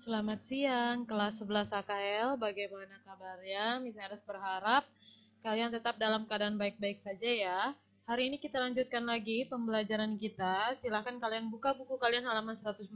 Selamat siang, kelas 11 AKL. Bagaimana kabarnya? Miss Eres berharap kalian tetap dalam keadaan baik-baik saja ya. Hari ini kita lanjutkan lagi pembelajaran kita. Silahkan kalian buka buku kalian halaman 146.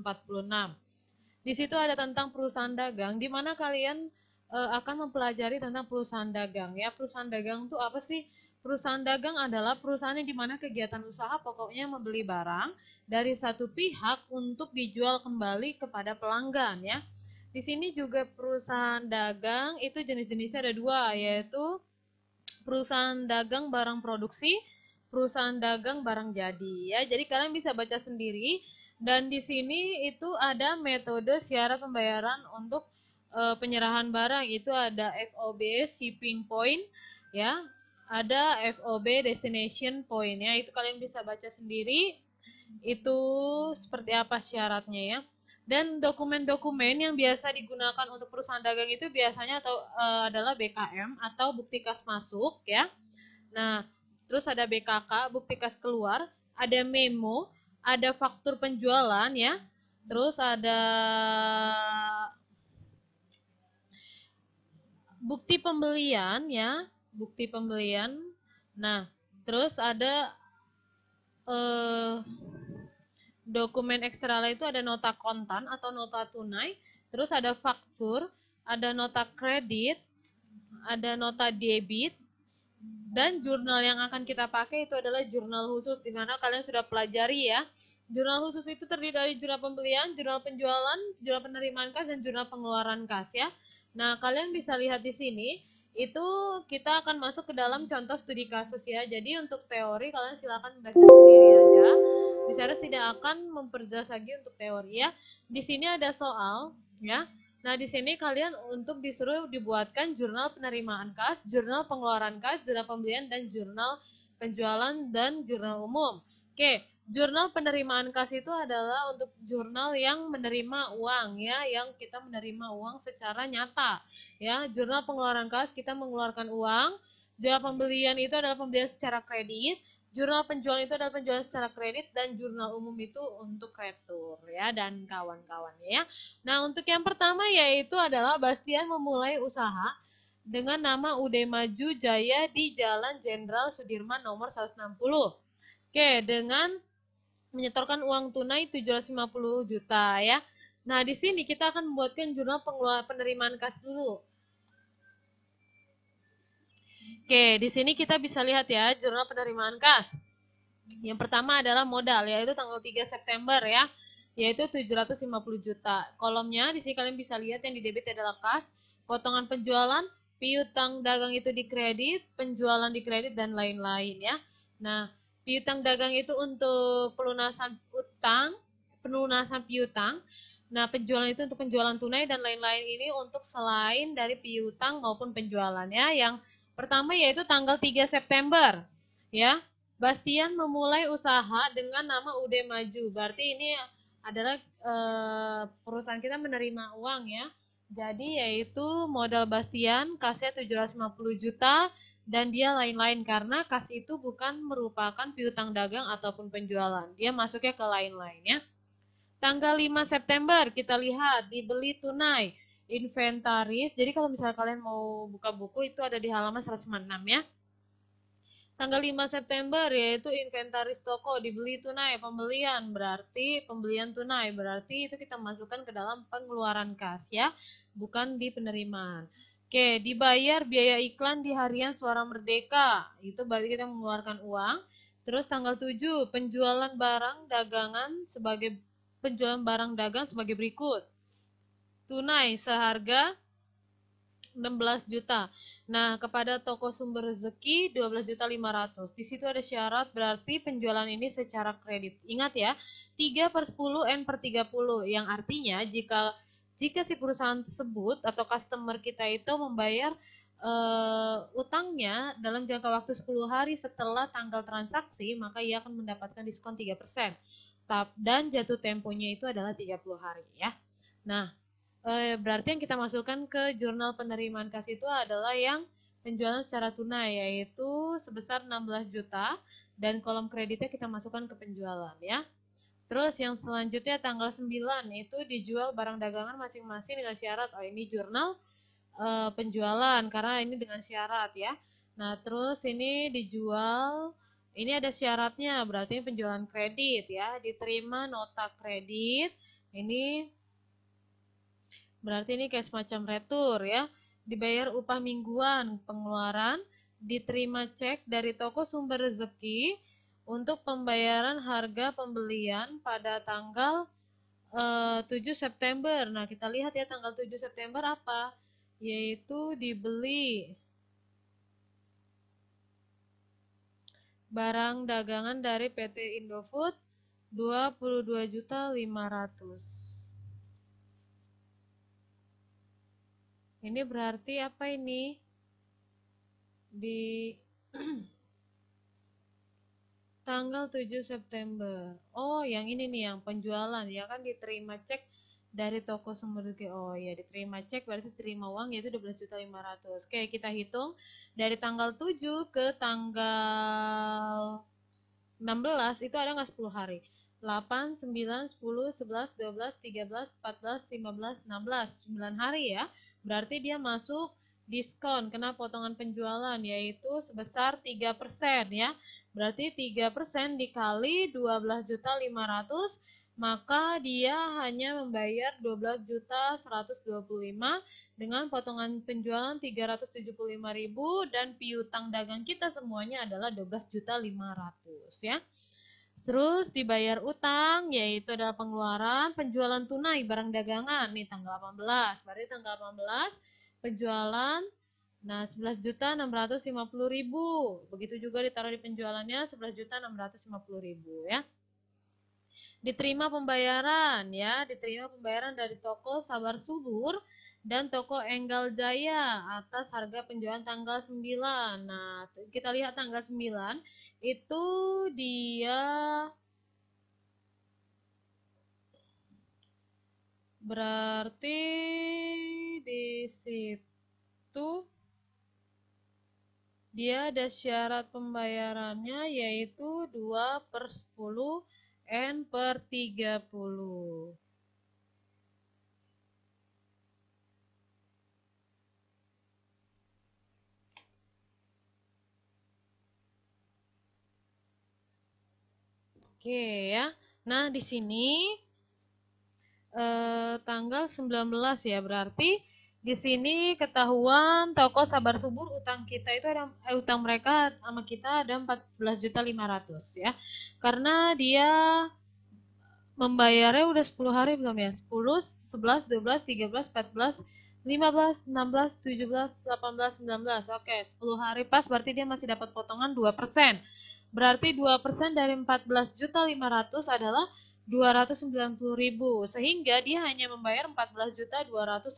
Di situ ada tentang perusahaan dagang, di mana kalian akan mempelajari tentang perusahaan dagang ya. Perusahaan dagang itu apa sih? Perusahaan dagang adalah perusahaan yang dimana kegiatan usaha pokoknya membeli barang dari satu pihak untuk dijual kembali kepada pelanggan ya. Di sini juga perusahaan dagang itu jenis-jenisnya ada dua, yaitu perusahaan dagang barang produksi, perusahaan dagang barang jadi ya. Jadi kalian bisa baca sendiri dan di sini itu ada metode syarat pembayaran untuk penyerahan barang itu ada FOB shipping point ya. Ada FOB destination point ya. Itu kalian bisa baca sendiri itu seperti apa syaratnya ya. Dan dokumen-dokumen yang biasa digunakan untuk perusahaan dagang itu biasanya adalah BKM atau bukti kas masuk ya. Nah, terus ada BKK, bukti kas keluar, ada memo, ada faktur penjualan ya. Terus ada bukti pembelian ya, bukti pembelian. Nah, terus ada dokumen eksternal itu ada nota kontan atau nota tunai, terus ada faktur, ada nota kredit, ada nota debit, dan jurnal yang akan kita pakai itu adalah jurnal khusus, di mana kalian sudah pelajari ya. Jurnal khusus itu terdiri dari jurnal pembelian, jurnal penjualan, jurnal penerimaan kas, dan jurnal pengeluaran kas ya. Nah, kalian bisa lihat di sini, itu kita akan masuk ke dalam contoh studi kasus ya. Jadi untuk teori kalian silakan baca sendiri aja. Bicara tidak akan memperjelas lagi untuk teori ya. Di sini ada soal ya. Nah, di sini kalian untuk disuruh dibuatkan jurnal penerimaan kas, jurnal pengeluaran kas, jurnal pembelian, dan jurnal penjualan, dan jurnal umum. Oke, jurnal penerimaan kas itu adalah untuk jurnal yang menerima uang ya, yang kita menerima uang secara nyata. Ya, jurnal pengeluaran kas kita mengeluarkan uang, jurnal pembelian itu adalah pembelian secara kredit, jurnal penjualan itu adalah penjualan secara kredit, dan jurnal umum itu untuk retur ya dan kawan-kawannya ya. Nah, untuk yang pertama yaitu adalah Bastian memulai usaha dengan nama UD Maju Jaya di Jalan Jenderal Sudirman nomor 160. Oke, dengan menyetorkan uang tunai 750 juta ya. Nah, di sini kita akan membuatkan jurnal penerimaan kas dulu. Oke, di sini kita bisa lihat ya jurnal penerimaan kas. Yang pertama adalah modal, yaitu tanggal 3 September ya, yaitu 750 juta. Kolomnya di sini kalian bisa lihat yang di debit adalah kas, potongan penjualan, piutang dagang itu di kredit, penjualan di kredit, dan lain-lain ya. Nah, piutang dagang itu untuk pelunasan utang, pelunasan piutang. Nah, penjualan itu untuk penjualan tunai dan lain-lain ini untuk selain dari piutang maupun penjualannya. Yang pertama yaitu tanggal 3 September ya. Bastian memulai usaha dengan nama UD Maju. Berarti ini adalah perusahaan kita menerima uang ya. Jadi yaitu modal Bastian kasnya 750 juta dan dia lain-lain karena kas itu bukan merupakan piutang dagang ataupun penjualan. Dia masuknya ke lain-lain ya. Tanggal 5 September kita lihat dibeli tunai inventaris. Jadi kalau misalnya kalian mau buka buku itu ada di halaman 196 ya. Tanggal 5 September yaitu inventaris toko dibeli tunai pembelian, berarti pembelian tunai berarti itu kita masukkan ke dalam pengeluaran kas ya, bukan di penerimaan. Oke, dibayar biaya iklan di harian Suara Merdeka, itu berarti kita mengeluarkan uang. Terus tanggal 7 penjualan barang dagangan sebagai penjualan barang dagang sebagai berikut. Tunai seharga 16 juta. Nah, kepada toko sumber rezeki 12.500. Di situ ada syarat berarti penjualan ini secara kredit. Ingat ya, 3/10 N/30 yang artinya jika si perusahaan tersebut atau customer kita itu membayar utangnya dalam jangka waktu 10 hari setelah tanggal transaksi, maka ia akan mendapatkan diskon 3%. Dan jatuh temponya itu adalah 30 hari ya. Nah, berarti yang kita masukkan ke jurnal penerimaan kas itu adalah yang penjualan secara tunai yaitu sebesar 16 juta dan kolom kreditnya kita masukkan ke penjualan ya. Terus yang selanjutnya tanggal 9 itu dijual barang dagangan masing-masing dengan syarat. Oh, ini jurnal penjualan karena ini dengan syarat ya. Nah, terus ini dijual, ini ada syaratnya, berarti penjualan kredit ya, diterima nota kredit. Ini berarti ini kayak semacam retur ya. Dibayar upah mingguan pengeluaran, diterima cek dari toko sumber rezeki untuk pembayaran harga pembelian pada tanggal 7 September. Nah, kita lihat ya tanggal 7 September apa? Yaitu dibeli barang dagangan dari PT Indofood 22.500.000. Ini berarti apa ini? Di tanggal 7 September. Oh, yang ini nih yang penjualan ya kan diterima cek dari toko sumber rezeki. Oh ya, diterima cek berarti terima uang yaitu 12.500.000. Oke, kita hitung dari tanggal 7 ke tanggal 16 itu ada nggak 10 hari? 8, 9, 10, 11, 12, 13, 14, 15, 16, 9 hari ya. Berarti dia masuk diskon kena potongan penjualan yaitu sebesar 3% ya. Berarti 3% dikali 12.500.000, maka dia hanya membayar 12.125.000 dengan potongan penjualan 375.000 dan piutang dagang kita semuanya adalah 12.500.000 ya. Terus dibayar utang yaitu adalah pengeluaran penjualan tunai barang dagangan nih tanggal 18. Berarti tanggal 18 penjualan. Nah, 11.650.000. Begitu juga ditaruh di penjualannya 11.650.000 ya. Diterima pembayaran ya, diterima pembayaran dari toko Sabar Subur dan toko Enggal Jaya atas harga penjualan tanggal 9. Nah, kita lihat tanggal 9 itu dia berarti di situ dia ada syarat pembayarannya yaitu 2/10 N/30. Oke ya. Nah, di sini tanggal 19 ya, berarti di sini ketahuan toko Sabar Subur utang kita itu ada utang mereka sama kita ada 14.500.000 ya. Karena dia membayarnya udah 10 hari belum ya? 10, 11, 12, 13, 14, 15, 16, 17, 18, 19. Oke, 10 hari pas berarti dia masih dapat potongan 2%. Berarti 2% dari 14.500.000 adalah 290.000 sehingga dia hanya membayar 14.210.000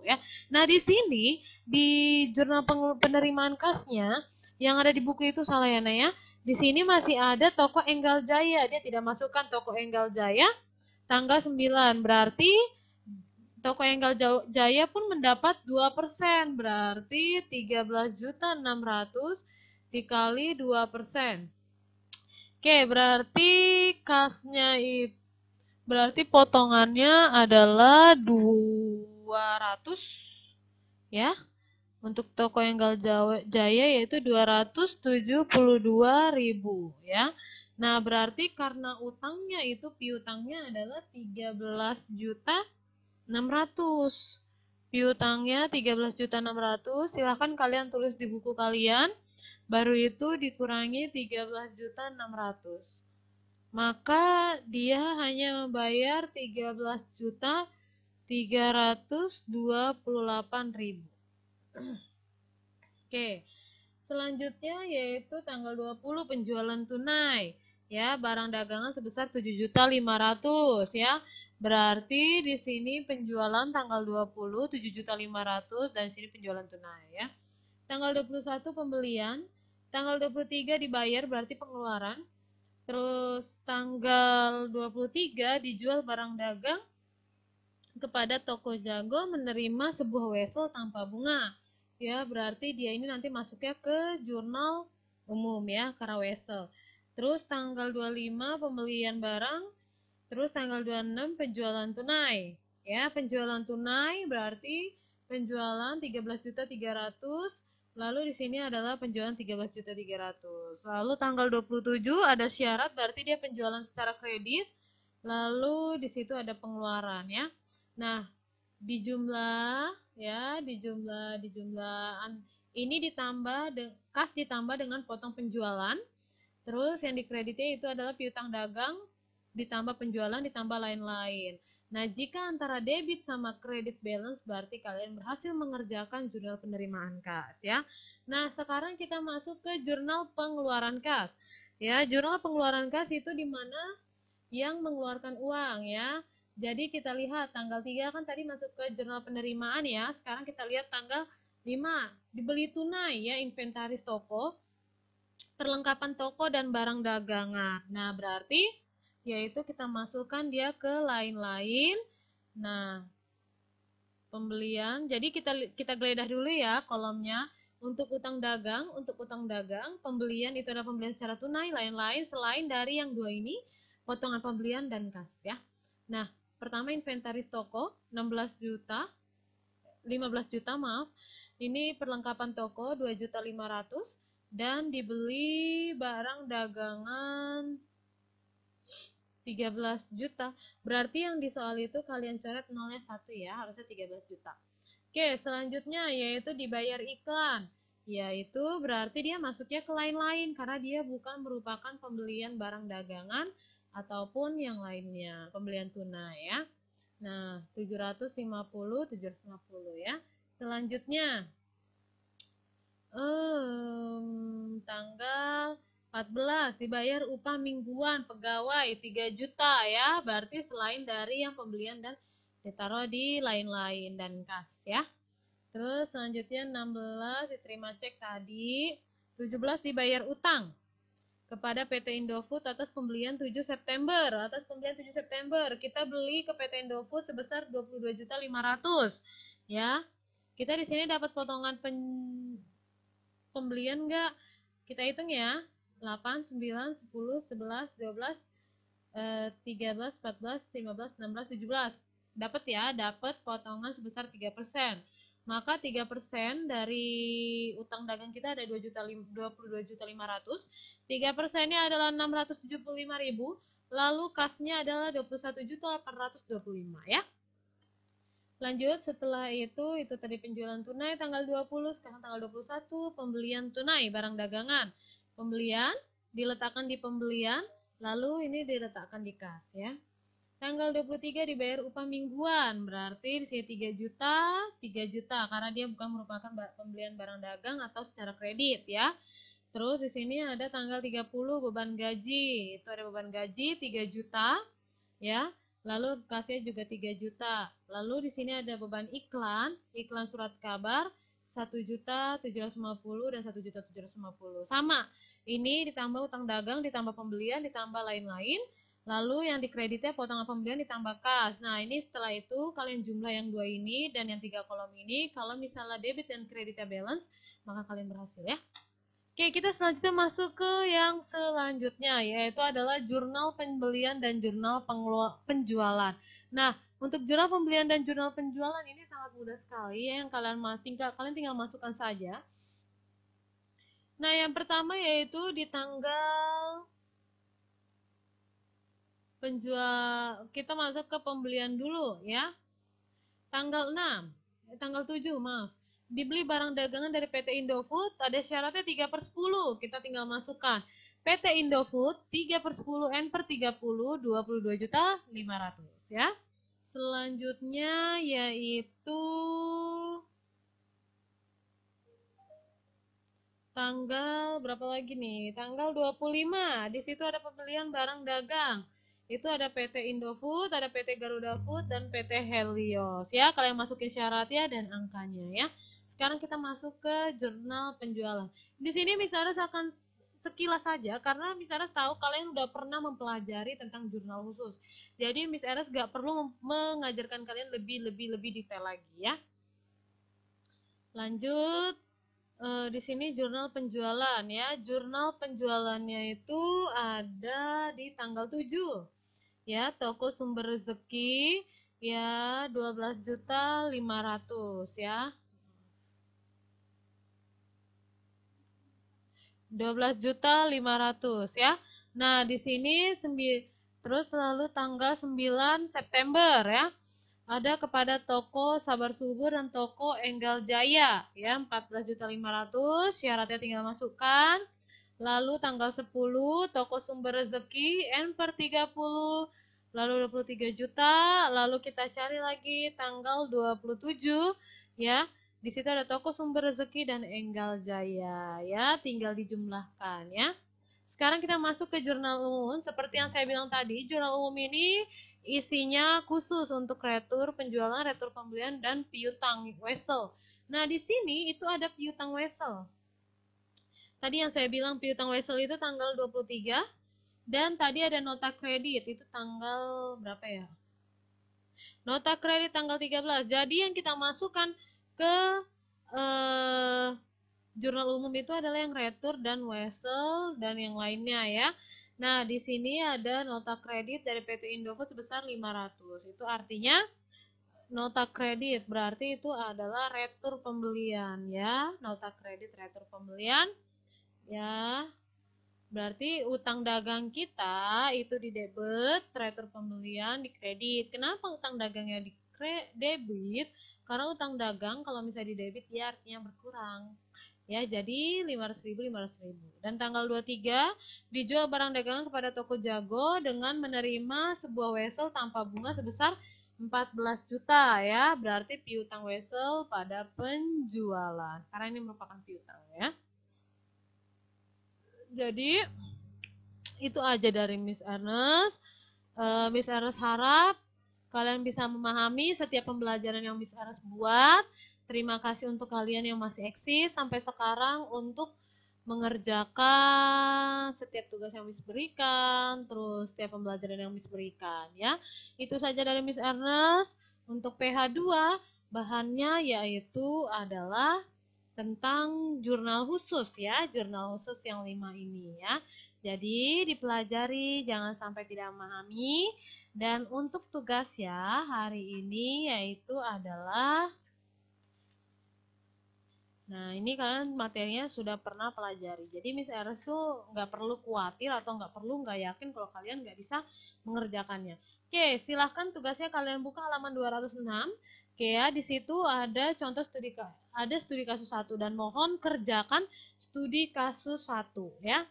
ya. Nah, di sini di jurnal penerimaan kasnya yang ada di buku itu salah ya, Naya. Di sini masih ada toko Enggal Jaya. Dia tidak masukkan toko Enggal Jaya tanggal 9. Berarti toko Enggal Jaya pun mendapat 2%. Berarti 13.600.000 dikali 2%. Oke, berarti kasnya itu berarti potongannya adalah 200 ya. Untuk toko Enggal Jaya yaitu 272.000 ya. Nah, berarti karena utangnya itu piutangnya adalah 13.600.000. Piutangnya 13.600.000, silahkan kalian tulis di buku kalian. Baru itu dikurangi 13.600.000. Maka dia hanya membayar 13.328.000. Oke, selanjutnya yaitu tanggal 20 penjualan tunai. Ya, barang dagangan sebesar 7.500.000 ya. Berarti di sini penjualan tanggal 20 7.500.000 dan sini penjualan tunai ya. Tanggal 21 pembelian, tanggal 23 dibayar berarti pengeluaran. Terus tanggal 23 dijual barang dagang kepada toko jago menerima sebuah wesel tanpa bunga. Ya, berarti dia ini nanti masuknya ke jurnal umum ya, karena wesel. Terus tanggal 25 pembelian barang Terus tanggal 26 penjualan tunai. Ya, penjualan tunai berarti penjualan 13.300.000. Lalu di sini adalah penjualan 13.300.000. Lalu tanggal 27 ada syarat berarti dia penjualan secara kredit. Lalu di situ ada pengeluaran ya. Nah, di jumlah ya, di jumlah ini ditambah kas ditambah dengan potong penjualan. Terus yang dikreditnya itu adalah piutang dagang ditambah penjualan ditambah lain-lain. Nah, jika antara debit sama kredit balance berarti kalian berhasil mengerjakan jurnal penerimaan kas ya. Nah, sekarang kita masuk ke jurnal pengeluaran kas. Ya, jurnal pengeluaran kas itu di mana yang mengeluarkan uang ya. Jadi kita lihat tanggal 3 kan tadi masuk ke jurnal penerimaan ya. Sekarang kita lihat tanggal 5 dibeli tunai ya, inventaris toko, perlengkapan toko dan barang dagangan. Nah, berarti yaitu kita masukkan dia ke lain-lain. Nah, pembelian. Jadi kita geledah dulu ya kolomnya. Untuk utang dagang, pembelian itu adalah pembelian secara tunai, lain-lain selain dari yang dua ini, potongan pembelian dan kas ya. Nah, pertama inventaris toko 16 juta, 15 juta maaf. Ini perlengkapan toko 2.500.000 dan dibeli barang dagangan 13 juta. Berarti yang di soal itu kalian coret nolnya 1 ya, harusnya 13 juta. Oke, selanjutnya yaitu dibayar iklan. Yaitu berarti dia masuknya ke lain-lain karena dia bukan merupakan pembelian barang dagangan ataupun yang lainnya, pembelian tunai ya. Nah, 750 ya. Selanjutnya tanggal 14 dibayar upah mingguan pegawai 3 juta ya, berarti selain dari yang pembelian dan ditaruh di lain-lain dan kas ya. Terus selanjutnya 16 diterima cek tadi, 17 dibayar utang kepada PT Indofood atas pembelian 7 September. Atas pembelian 7 September kita beli ke PT Indofood sebesar 22.500 ya. Kita di sini dapat potongan pembelian enggak? Kita hitung ya. 8, 9, 10, 11, 12, 13, 14, 15, 16, 17. Dapat ya, dapat potongan sebesar 3%. Maka 3% dari utang dagang kita ada 22.500. 3%-nya adalah 675.000. Lalu kasnya adalah 21.825 ya. Lanjut, setelah itu tadi penjualan tunai tanggal 20, sekarang tanggal 21, pembelian tunai barang dagangan. Pembelian diletakkan di pembelian, lalu ini diletakkan di kas ya. Tanggal 23 dibayar upah mingguan, berarti di sini 3 juta karena dia bukan merupakan pembelian barang dagang atau secara kredit ya. Terus di sini ada tanggal 30 beban gaji. Itu ada beban gaji 3 juta ya. Lalu kasnya juga 3 juta. Lalu di sini ada beban iklan surat kabar 1.750 dan 1.750. Sama. Ini ditambah utang dagang, ditambah pembelian, ditambah lain-lain. Lalu yang dikreditnya potongan pembelian ditambah kas. Nah, ini setelah itu kalian jumlah yang dua ini dan yang 3 kolom ini. Kalau misalnya debit dan kreditnya balance, maka kalian berhasil ya. Oke, kita selanjutnya masuk ke yang selanjutnya, yaitu adalah jurnal pembelian dan jurnal penjualan. Nah, untuk jurnal pembelian dan jurnal penjualan ini sangat mudah sekali ya, yang kalian tinggal masukkan saja. Nah, yang pertama yaitu di tanggal kita masuk ke pembelian dulu ya. Tanggal 6, tanggal 7 maaf. Dibeli barang dagangan dari PT Indofood, ada syaratnya 3/10, kita tinggal masukkan. PT Indofood 3/10 N per 30, 22.500 ya. Selanjutnya yaitu tanggal berapa lagi nih? Tanggal 25. Di situ ada pembelian barang dagang. Itu ada PT Indofood, ada PT Garuda Food, dan PT Helios. Ya, kalian masukin syaratnya dan angkanya ya. Sekarang kita masuk ke jurnal penjualan. Di sini misalnya akan sekilas saja, karena misalnya tahu kalian udah pernah mempelajari tentang jurnal khusus. Jadi Miss Eres gak perlu mengajarkan kalian lebih detail lagi ya. Lanjut. Di sini jurnal penjualan ya. Jurnal penjualannya itu ada di tanggal 7. Ya, toko sumber rezeki ya 12.500.000 ya. 12.500.000 ya. Nah, di sini terus lalu tanggal 9 September ya. Ada kepada toko Sabar Subur dan toko Enggal Jaya ya 14.500.000, syaratnya tinggal masukkan. Lalu tanggal 10 toko Sumber Rezeki N per 30 lalu 23 juta. Lalu kita cari lagi tanggal 27 ya. Di situ ada toko Sumber Rezeki dan Enggal Jaya ya, tinggal dijumlahkan ya. Sekarang kita masuk ke jurnal umum. Seperti yang saya bilang tadi, jurnal umum ini isinya khusus untuk retur penjualan, retur pembelian, dan piutang wesel. Nah, di sini itu ada piutang wesel. Tadi yang saya bilang piutang wesel itu tanggal 23, dan tadi ada nota kredit, itu tanggal berapa ya? Nota kredit tanggal 13. Jadi yang kita masukkan ke jurnal umum itu adalah yang retur dan wesel dan yang lainnya ya. Nah, di sini ada nota kredit dari PT Indofood sebesar 500. Itu artinya nota kredit berarti itu adalah retur pembelian ya. Nota kredit retur pembelian ya. Berarti utang dagang kita itu di debit, retur pembelian di kredit. Kenapa utang dagangnya di debit? Karena utang dagang kalau misalnya di debit ya artinya berkurang. Ya, jadi 500.000 500.000. Dan tanggal 23 dijual barang dagangan kepada toko Jago dengan menerima sebuah wesel tanpa bunga sebesar 14 juta ya. Berarti piutang wesel pada penjualan. Karena ini merupakan piutang ya. Jadi itu aja dari Miss Ernest. Miss Ernest harap kalian bisa memahami setiap pembelajaran yang Miss Ernest buat. Terima kasih untuk kalian yang masih eksis sampai sekarang untuk mengerjakan setiap tugas yang Miss berikan, terus setiap pembelajaran yang Miss berikan ya. Itu saja dari Miss Ernest. Untuk PH2 bahannya yaitu adalah tentang jurnal khusus ya, jurnal khusus yang 5 ini ya. Jadi dipelajari, jangan sampai tidak memahami. Dan untuk tugas ya hari ini yaitu adalah, nah ini kalian materinya sudah pernah pelajari. Jadi Miss Eres tuh nggak perlu khawatir atau nggak yakin kalau kalian nggak bisa mengerjakannya. Oke, silahkan tugasnya kalian buka halaman 206. Oke ya, di situ ada contoh studi kasus 1 dan mohon kerjakan studi kasus 1 ya.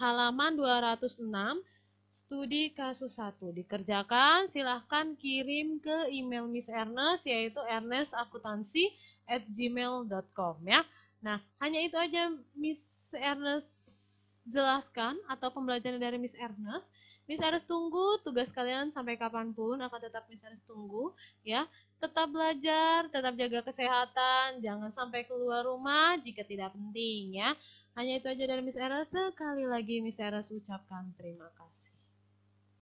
Halaman 206, studi kasus 1 dikerjakan, silahkan kirim ke email Miss Ernest yaitu ernestakuntansi@gmail.com ya. Nah, hanya itu aja Miss Ernest jelaskan atau pembelajaran dari Miss Ernest. Miss Ernest tunggu tugas kalian sampai kapanpun, akan tetap Miss Ernest tunggu ya. Tetap belajar, tetap jaga kesehatan, jangan sampai keluar rumah jika tidak penting ya. Hanya itu aja dari Miss Ernest. Sekali lagi Miss Ernest ucapkan terima kasih.